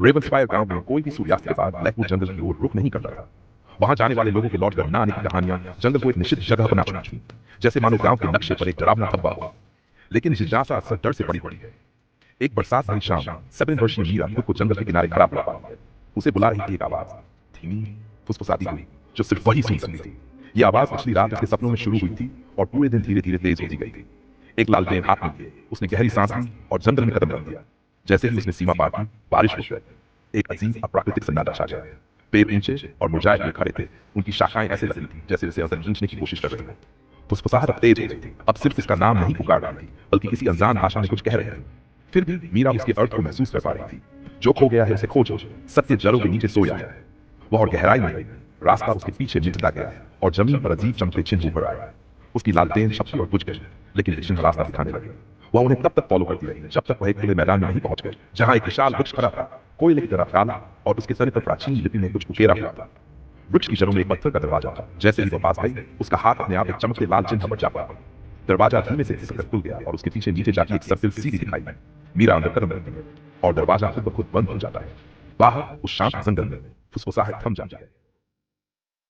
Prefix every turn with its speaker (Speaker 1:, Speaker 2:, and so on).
Speaker 1: रेवंसपायर गांव में कोई भी सूर्यास्त के बाद ब्लैकवुड जंगल की ओर रुख नहीं करता था। वहां जाने वाले लोगों के लौट कर न आने की कहानियां जंगल को एक निश्चित जगह बना चुकी थी, जैसे मानो गांव के नक्शे पर एक डरावना धब्बा हो। लेकिन जिज्ञासा अक्सर डर से पड़ी पड़ी है। एक बरसात भरी शाम 7 वर्षीय मीरा खुद को जंगल के किनारे खड़ा पा पाई है। उसे बुला रही थी एक आवाज, धीमी, फुसफुसाती हुई, जो सिर्फ वही सुन सकती थी। यह आवाज पिछली रात उसके सपनों में शुरू हुई थी और पूरे दिन धीरे धीरे तेज होती गई थी। एक लालटेन हाथ में लिए उसने गहरी सांस ली और जंगल में कदम रख दिया। जैसे ही उसने सीमा पार की, बारिश हो गई। एक अजीब अप्राकृतिक सन्नाटा छा गया। पेड़ ऊंचे और मुरझाए हुए खड़े थे। उनकी शाखाएं ऐसे लग रही थी जैसे जैसे अंदर खींचने की कोशिश कर रही थी। फुसफुसाहट अब तेज हो गई थी। अब सिर्फ इसका नाम नहीं पुकार रही थी, बल्कि किसी अनजान भाषा में कुछ कह रही थी। फिर भी मीरा उसके अर्थ को महसूस कर पा रही थी। जो खो गया है उसे खोजो, सत्य जड़ों के नीचे सोया है। वह और गहराई में गई। रास्ता उसके पीछे मिटता गया और जमीन पर अजीब चमकते चिन्ह उभर आए। उसकी लालटेन छपी और बुझ गई, लेकिन चिन्ह रास्ता दिखाने लगे। वह उन्हें तब तक फॉलो करती रही जब तक वह एक खुले मैदान में नहीं पहुंच गए, जहां एक विशाल वृक्ष खड़ा था, कोयले की तरह काला, और उसके सर पर प्राचीन लिपि में कुछ उकेरा हुआ था। वृक्ष की जड़ों में एक पत्थर का दरवाजा था। जैसे ही वह पास गई, उसका हाथ अपने आप एक चमकते लाल चिन्ह पर जा पड़ा। दरवाजा धीमे से खिसक कर खुल गया और उसके पीछे नीचे जाती एक सर्पिल सीधी दिखाई दी। मीरा अंदर कदम रखती है और दरवाजा खुद ब खुद बंद हो जाता है। बाहर उस शांत जंगल में फुसफुसाहट थम जाती है।